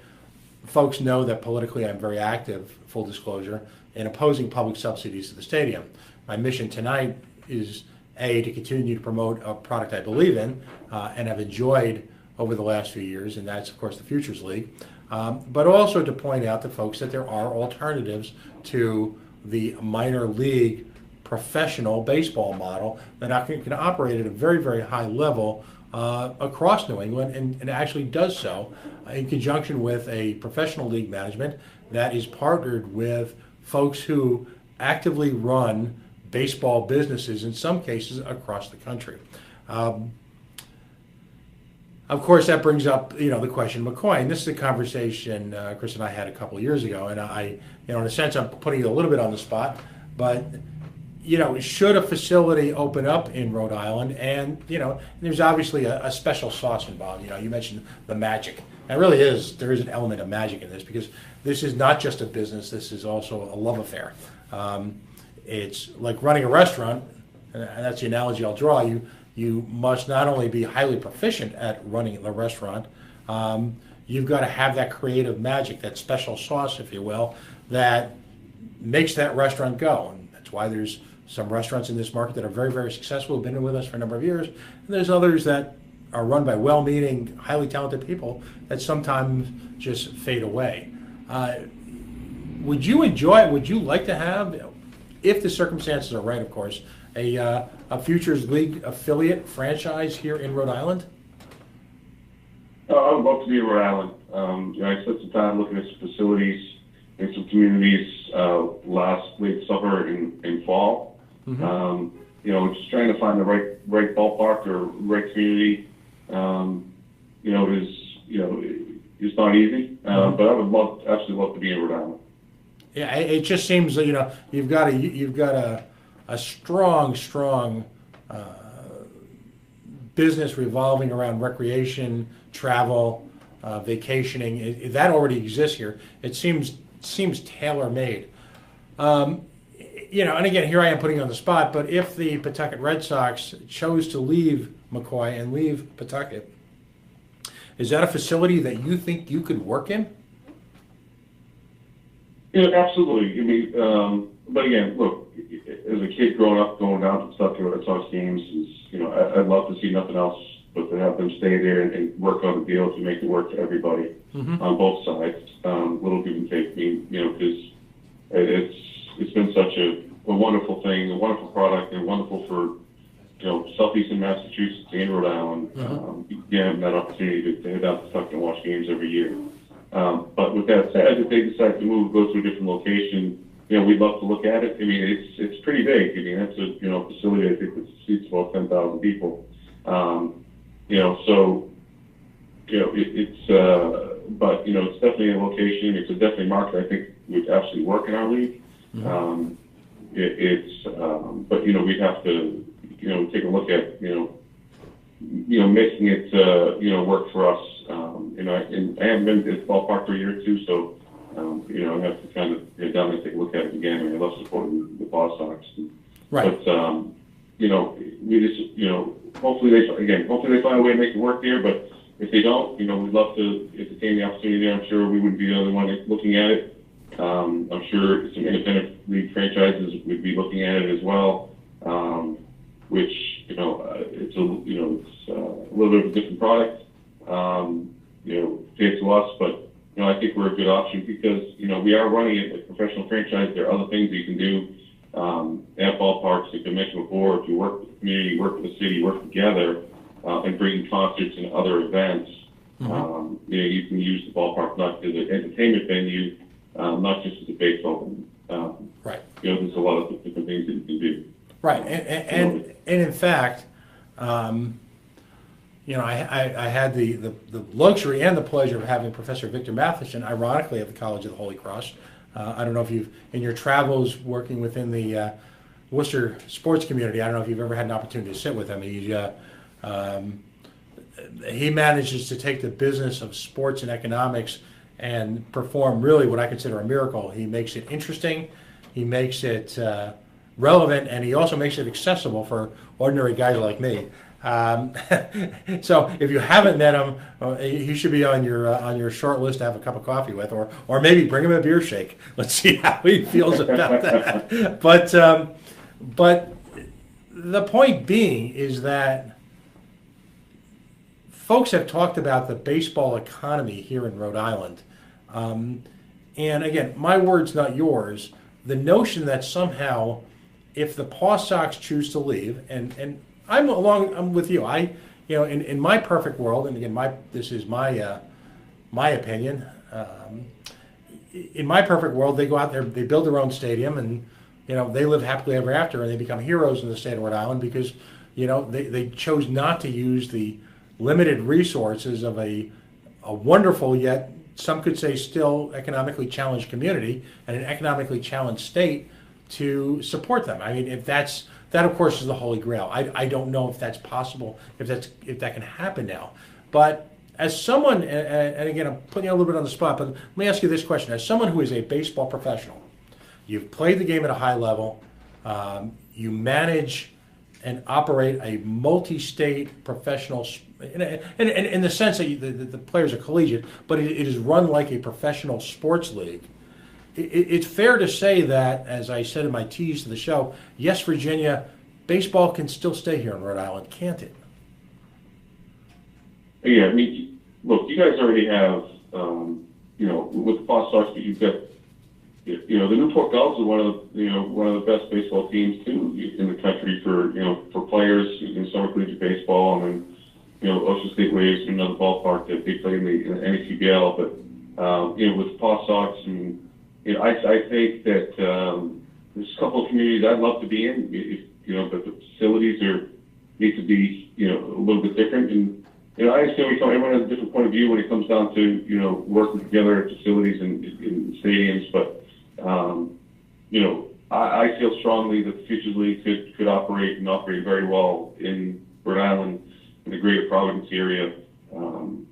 folks know that politically I'm very active, full disclosure, in opposing public subsidies to the stadium. My mission tonight is, A, to continue to promote a product I believe in and have enjoyed over the last few years, and that's, of course, the Futures League, but also to point out to folks that there are alternatives to the minor league professional baseball model that can operate at a very, very high level across New England, and actually does so in conjunction with a professional league management that is partnered with folks who actively run baseball businesses, in some cases across the country. Of course, that brings up, the question of McCoy, and this is a conversation Chris and I had a couple of years ago, and I, in a sense, I'm putting you a little bit on the spot, but should a facility open up in Rhode Island, and there's obviously a special sauce involved. You mentioned the magic. And there is an element of magic in this, because this is not just a business, this is also a love affair. It's like running a restaurant, and that's the analogy I'll draw. You must not only be highly proficient at running the restaurant, you've got to have that creative magic, that special sauce, if you will, that makes that restaurant go. And that's why there's some restaurants in this market that are very, very successful, have been with us for a number of years, and there's others that are run by well-meaning, highly talented people that sometimes just fade away. Would you like to have, if the circumstances are right, of course, a Futures League affiliate franchise here in Rhode Island? I would love to be in Rhode Island. I spent some time looking at some facilities in some communities late summer and fall. Mm-hmm. Just trying to find the right ballpark or right community. It's not easy. But I would absolutely love to be in Rhode Island. Yeah, it just seems that you've got a strong business revolving around recreation, travel, vacationing. That already exists here. It seems tailor-made. And again, here I am putting you on the spot, but if the Pawtucket Red Sox chose to leave McCoy and leave Pawtucket, is that a facility that you think you could work in? Yeah, absolutely. But again, look, as a kid growing up, going down to Pawtucket Red Sox games, I'd love to see nothing else but to have them stay there and work on the deal to make it work for everybody on both sides. Little give and take, because it's been such a wonderful thing, a wonderful product, and wonderful for southeastern Massachusetts and Rhode Island. Getting that opportunity to head down to Pawtucket and watch games every year. But with that said, if they decide to go to a different location, we'd love to look at it. It's pretty big. That's a facility I think that seats about 10,000 people. It's definitely a location. It's a definitely market I think would absolutely work in our league. But we'd have to take a look at making it work for us. I haven't been to the ballpark for a year or two, so I have to kind of get down and take a look at it again. I love supporting the Ball Sox. Right. But we just hopefully they find a way to make it work here. But if they don't, we'd love to entertain the opportunity. I'm sure we wouldn't be the only one looking at it. I'm sure some independent league franchises would be looking at it as well, which it's a little bit of a different product, paid to us, but I think we're a good option because we are running it like a professional franchise. There are other things that you can do at ballparks. Like I mentioned before, if you work with the community, work with the city, work together, and bring concerts and other events, you can use the ballpark not as an entertainment venue. Not just as a baseball. Right. There's a lot of different things that you can do. Right, and in fact, I had the luxury and the pleasure of having Professor Victor Matheson, ironically, at the College of the Holy Cross. I don't know if in your travels working within the Worcester sports community, I don't know if you've ever had an opportunity to sit with him. He manages to take the business of sports and economics and perform really what I consider a miracle. He makes it interesting, he makes it relevant, and he also makes it accessible for ordinary guys like me. So if you haven't met him, he should be on your short list to have a cup of coffee with, or maybe bring him a beer shake. Let's see how he feels about that. But the point being is that folks have talked about the baseball economy here in Rhode Island. And again, my words, not yours. The notion that somehow, if the Paw Sox choose to leave, and I'm with you. In my perfect world, and again, this is my opinion. In my perfect world, they go out there, they build their own stadium, and they live happily ever after, and they become heroes in the state of Rhode Island because they chose not to use the limited resources of a wonderful, yet some could say still economically challenged community and an economically challenged state to support them. I mean, if that of course is the holy grail. I don't know if that's possible, if that can happen now. But as someone, and again, I'm putting you a little bit on the spot, but let me ask you this question: as someone who is a baseball professional, you've played the game at a high level, you manage and operate a multi-state professional, in the sense that the players are collegiate, but it is run like a professional sports league. It's fair to say that, as I said in my tease to the show, yes, Virginia, baseball can still stay here in Rhode Island, can't it? Yeah, I mean, look, you guys already have, with the Paw Sox, you've got, the Newport Gulls are one of the best baseball teams too in the country for players in summer collegiate baseball, and then Ocean State Waves, another ballpark that they play in the FCBL, but with the Paw Sox and I think that there's a couple of communities I'd love to be in, but the facilities need to be, a little bit different. And, I understand everyone has a different point of view when it comes down to, working together at facilities and stadiums. But, I feel strongly that the Futures League could operate very well in Rhode Island, in the greater Providence area. I'm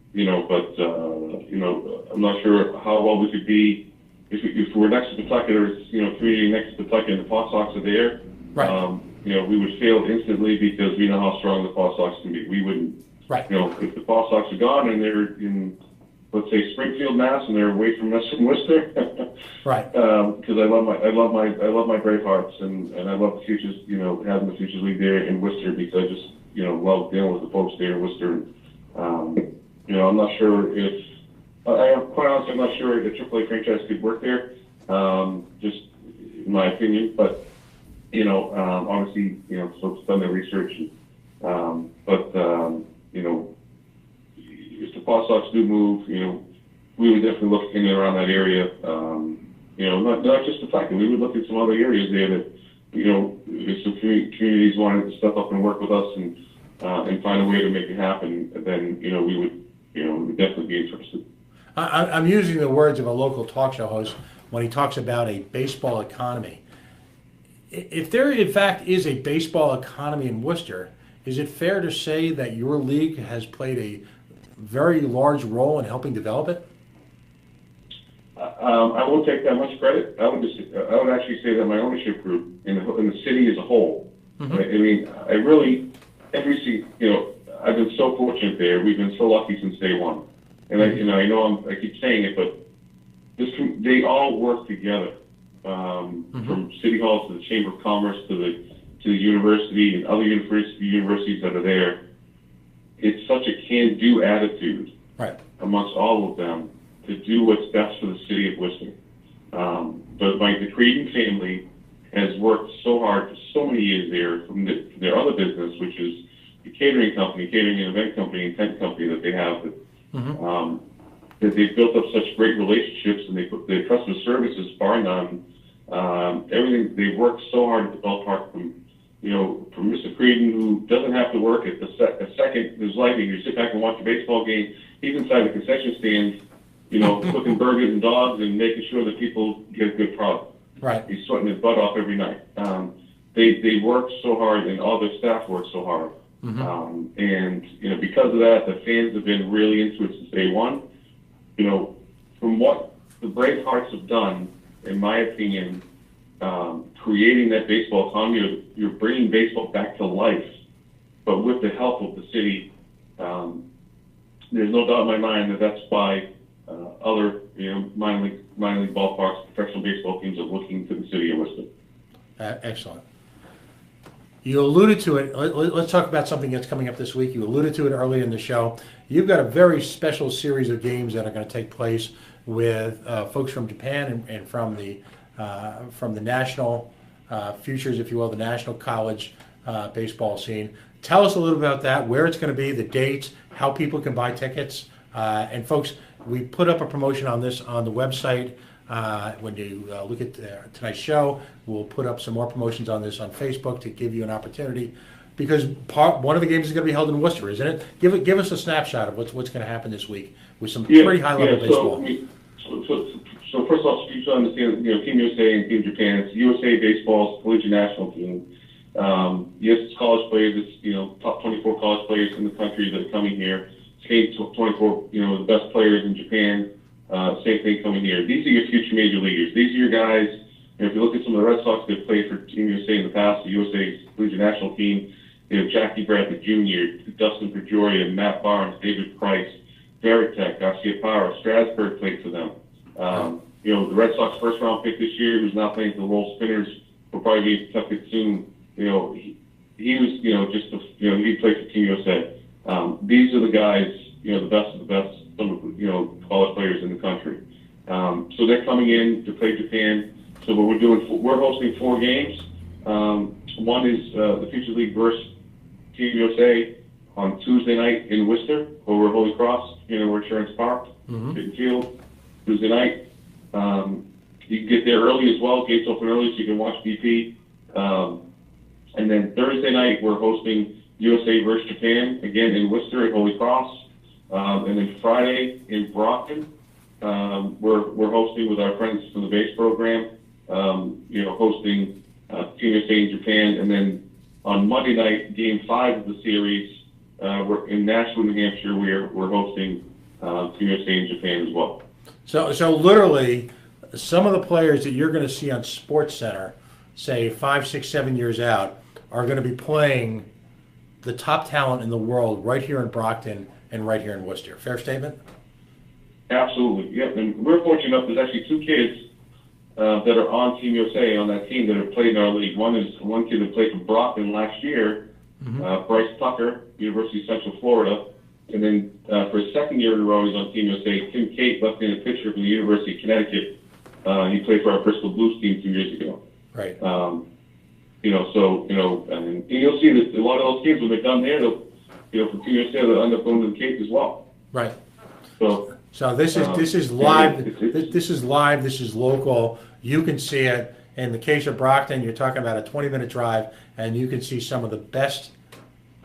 not sure how well we could be if we're next to Pawtucket, or community next to Pawtucket, and the Paw Sox are there. Right. We would fail instantly because we know how strong the Paw Sox can be. We wouldn't. Right. If the Paw Sox are gone and they're in, let's say, Springfield, Mass, and they're away from us in Worcester. Right. Because I love my Bravehearts, and I love the Futures. Having the Futures League there in Worcester, because I just love dealing with the folks there in Worcester. I'm not sure if. Quite honestly, I'm not sure if a AAA franchise could work there, just in my opinion. But, obviously, folks done their research. If the Paw Sox do move, we would definitely look in and around that area. Not just the fact that we would look at some other areas there that, if some communities wanted to step up and work with us and find a way to make it happen, then, we would definitely be interested. I'm using the words of a local talk show host when he talks about a baseball economy. If there, in fact, is a baseball economy in Worcester, is it fair to say that your league has played a very large role in helping develop it? I won't take that much credit. I would actually say that my ownership group in the city as a whole. Mm-hmm. I mean, I've been so fortunate there. We've been so lucky since day one. And I keep saying it, but they all work together, from City Hall to the Chamber of Commerce to the university and other universities that are there. It's such a can-do attitude, right, amongst all of them to do what's best for the city of Worcester. But the Creedon family has worked so hard for so many years there from their other business, which is the catering and event company and tent company that they have. That they've built up such great relationships, and their customer service is bar none. Everything, they worked so hard at the ballpark from Mr. Creedon, who doesn't have to work at a second of his life. He can sit back and watch a baseball game. He's inside the concession stand, cooking burgers and dogs and making sure that people get a good product. Right. He's sweating his butt off every night. They work so hard, and all their staff work so hard. And because of that, the fans have been really into it since day one. from what the Bravehearts have done, in my opinion, creating that baseball economy, you're bringing baseball back to life, but with the help of the city. There's no doubt in my mind that that's why other minor league ballparks, professional baseball teams are looking to the city of Worcester. Excellent. You alluded to it. Let's talk about something that's coming up this week. You alluded to it earlier in the show. You've got a very special series of games that are going to take place with folks from Japan and from the national futures, if you will, the national college baseball scene. Tell us a little about that, where it's going to be, the dates, how people can buy tickets. And folks, we put up a promotion on this on the website. When you look at tonight's show, we'll put up some more promotions on this on Facebook to give you an opportunity, because one of the games is going to be held in Worcester, isn't it? Give us a snapshot of what's going to happen this week with some pretty high level baseball. So first off, you should understand, Team USA and Team Japan. It's USA Baseball's collegiate national team. Yes, it's college players. It's top 24 college players in the country that are coming here. Same 24, the best players in Japan. Same thing coming here. These are your future major leaguers. These are your guys. If you look at some of the Red Sox that have played for Team USA in the past, the USA collegiate national team, Jackie Bradley Jr., Dustin Pedroia, Matt Barnes, David Price, Veritek, Garcia Parra, Strasburg played for them. The Red Sox first round pick this year, who's now playing for the Lowell Spinners, will probably be inducted soon. He was, he played for Team USA. These are the guys, the best of the best, some of college players in the country. So they're coming in to play Japan. So what we're hosting 4 games. One is the Future League versus Team USA on Tuesday night in Worcester over at Holy Cross, Insurance Park, Field, Tuesday night. You can get there early as well. Gates open early so you can watch BP. And then Thursday night we're hosting USA versus Japan again in Worcester at Holy Cross. And then Friday in Brockton, we're hosting with our friends from the base program, hosting Team USA in Japan. And then on Monday night, Game 5 of the series, we're in Nashville, New Hampshire. We're hosting Team USA in Japan as well. So literally, some of the players that you're going to see on SportsCenter, say 5, 6, 7 years out, are going to be playing the top talent in the world right here in Brockton and right here in Worcester. Fair statement? Absolutely, yep. And we're fortunate enough, there's actually 2 kids that are on Team USA, on that team, that have played in our league. One kid that played for Brockton last year, Bryce Tucker, University of Central Florida. And then for his second year in a row, he's on Team USA. Tim Cate, left-handed pitcher from the University of Connecticut. He played for our Bristol Blues team 2 years ago. Right. And you'll see that a lot of those kids, when they're done there, they'll, from Team USA, they'll end up going to the Cape as well. Right. So this is live. This is live. This is local. You can see it. In the case of Brockton, you're talking about a 20-minute drive, and you can see some of the best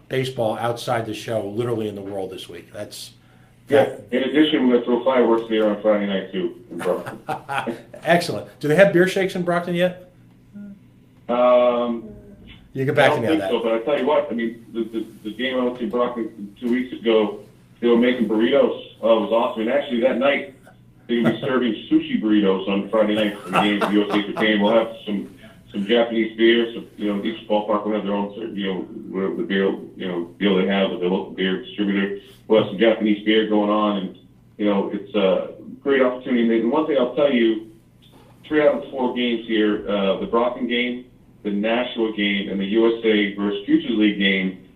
baseball outside the show, literally in the world this week. In addition, we're going to throw fireworks there on Friday night too in Brockton. Excellent. Do they have beer shakes in Brockton yet? You get back to me on that. So, but I tell you what, the game I went to Brockton 2 weeks ago, they were making burritos. Oh, it was awesome. And actually, that night they will be serving sushi burritos on Friday night for the game of USA Japan. We'll have some Japanese beer. So, each ballpark will have their own, the beer, deal they have with their local beer distributor. We'll have some Japanese beer going on, and it's a great opportunity. And one thing I'll tell you, 3 out of the 4 games here, the Brockton game, the Nashua game, and the USA versus Futures League game,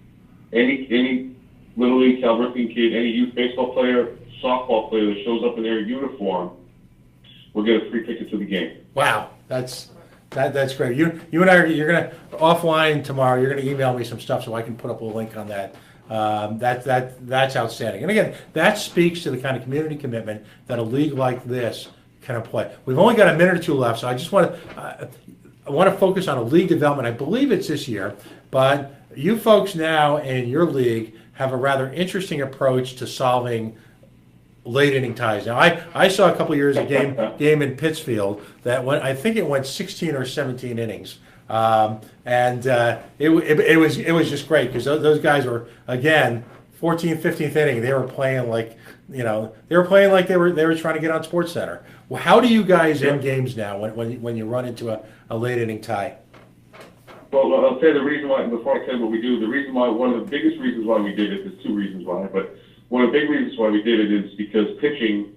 any Little League, Calvert-Clean kid, any youth baseball player, softball player that shows up in their uniform will get a free ticket to the game. Wow, that's great. You and I you're gonna offline tomorrow. You're gonna email me some stuff so I can put up a link on that. That's outstanding. And again, that speaks to the kind of community commitment that a league like this can apply. We've only got a minute or 2 left, so I just want to focus on a league development. I believe it's this year, but you folks now in your league have a rather interesting approach to solving late inning ties. Now, I saw a couple of years a game in Pittsfield that I think it went 16 or 17 innings, and it was just great because those guys were again 14th, 15th inning, they were playing like, they were trying to get on Sports Center. Well, how do you guys end games now when you run into a late inning tie? Well, I'll tell you the reason why, before I tell you what we do, the reason why, one of the biggest reasons why we did it, there's two reasons why, but one of the big reasons why we did it is because pitching,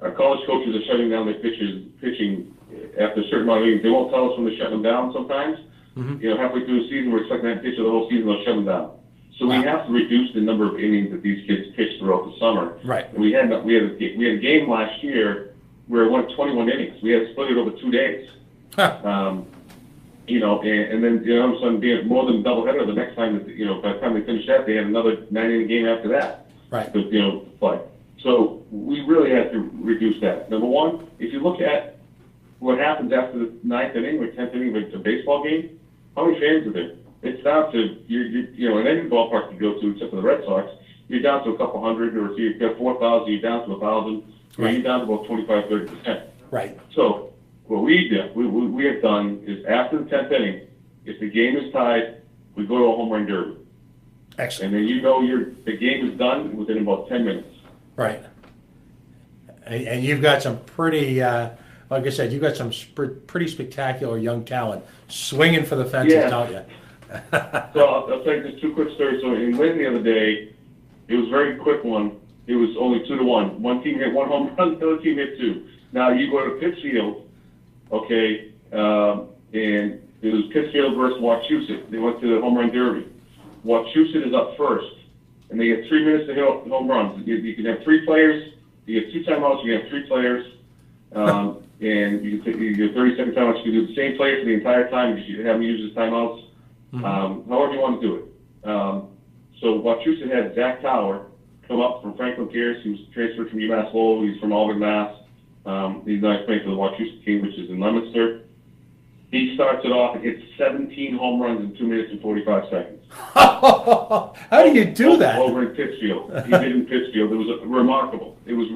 our college coaches are shutting down their pitching after a certain amount of innings. They won't tell us when they're shutting them down sometimes. Mm-hmm. Halfway through the season, we're expecting that pitcher the whole season, they'll shut them down. So we have to reduce the number of innings that these kids pitch throughout the summer. Right. And we had a game last year where it went 21 innings. We had to split it over 2 days. Huh. And then all of a sudden being more than doubleheader the next time, by the time they finished that, they had another 9-inning game after that. Right. To play. So we really had to reduce that. Number one, if you look at what happens after the 9th inning or 10th inning of a baseball game, how many fans are there? It's down to, in any ballpark you go to, except for the Red Sox, you're down to a couple hundred, or if you've got 4,000, you're down to 1,000, or you're down to about 25-30%. Right. So what we have done is after the 10th inning, if the game is tied, we go to a home run derby. Excellent. And then the game is done within about 10 minutes. Right. And you've got some pretty, like I said, you've got some pretty spectacular young talent swinging for the fences, don't you? So I'll tell you just two quick stories. So in Lynn the other day, it was a very quick one. It was only 2-1. One team hit one home run, the other team hit two. Now you go to Pittsfield, okay, and it was Pittsfield versus Wachusett. They went to the home run derby. Wachusett is up first, and they get 3 minutes to hit home runs. You can have 3 players. You get 2 timeouts. You can have 3 players, and you get 30-second timeouts. You can do the same play for the entire time. You have them use his timeouts. However you want to do it. So Wachusett had Zach Tower come up from Franklin Pierce. He was transferred from UMass Lowell. He's from Auburn, Mass. He's now playing for the Wachusett team, which is in Leominster. He starts it off and hits 17 home runs in 2 minutes and 45 seconds. How do you do that? Over in Pittsfield. He did in Pittsfield. It was remarkable. It was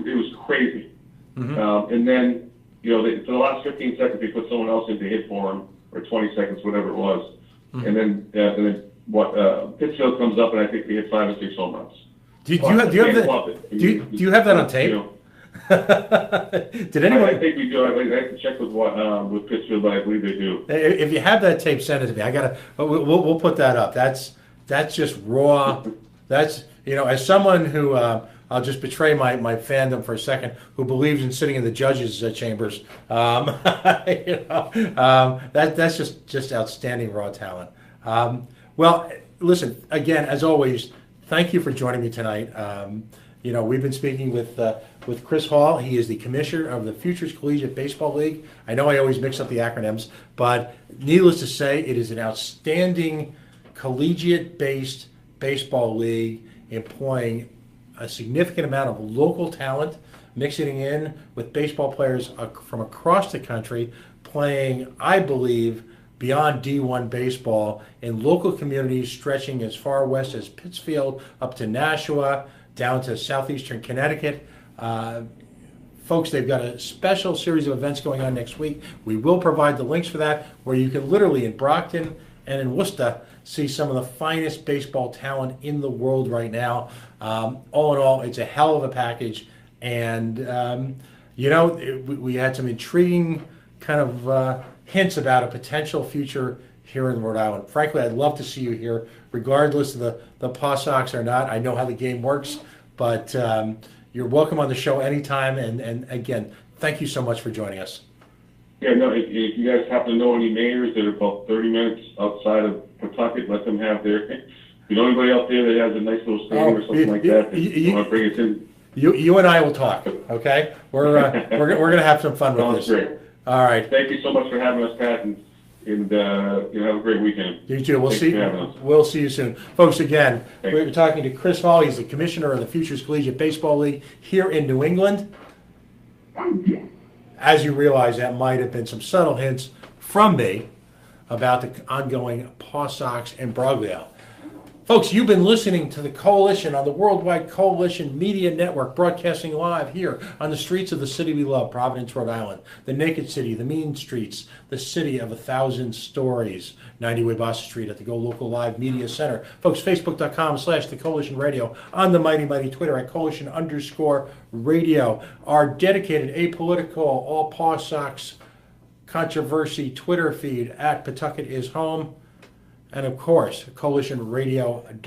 crazy. Mm-hmm. And then, for the last 15 seconds, they put someone else in to hit for him, or 20 seconds, whatever it was. Mm-hmm. And then Pittsfield comes up, and I think they hit 5 or 6 home runs. Do you have that on tape? Did anyone? I think we do. I have to check with Pittsfield, but I believe they do. If you have that tape, send it to me. We'll put that up. That's just raw. That's as someone who I'll just betray my fandom for a second, who believes in sitting in the judges' chambers. That's just outstanding raw talent. Well, listen, again, as always, thank you for joining me tonight. We've been speaking with Chris Hall. He is the commissioner of the Futures Collegiate Baseball League. I know I always mix up the acronyms, but needless to say, it is an outstanding collegiate-based baseball league employing a significant amount of local talent, mixing in with baseball players from across the country, playing, I believe, beyond D1 baseball in local communities stretching as far west as Pittsfield, up to Nashua, down to southeastern Connecticut. Folks, they've got a special series of events going on next week. We will provide the links for that, where you can literally, in Brockton and in Worcester, see some of the finest baseball talent in the world right now. All in all, it's a hell of a package. And, we had some intriguing kind of hints about a potential future here in Rhode Island. Frankly, I'd love to see you here, regardless of the Paw Sox or not. I know how the game works, but you're welcome on the show anytime. And again, thank you so much for joining us. Yeah, no, if you guys happen to know any mayors that are about 30 minutes outside of Pawtucket, let them have their, if you know anybody out there that has a nice little stadium or something like that, you want to bring us in. You and I will talk, okay? We're going to have some fun with this. Sounds great. All right. Thank you so much for having us, Pat, and have a great weekend. You too. We'll see you soon. Folks, again, we're talking to Chris Hall. He's the commissioner of the Futures Collegiate Baseball League here in New England. As you realize, that might have been some subtle hints from me about the ongoing Paw Sox and Broglio. Folks, you've been listening to the Coalition on the Worldwide Coalition Media Network, broadcasting live here on the streets of the city we love, Providence, Rhode Island, the naked city, the mean streets, the city of 1,000 stories, 90 Weybosset Street at the Go Local Live Media Center. Folks, Facebook.com/The Coalition Radio, on the mighty Twitter at Coalition_radio. Our dedicated, apolitical, all paw socks controversy Twitter feed at Pawtucket is Home. And of course, coalitionradio.com.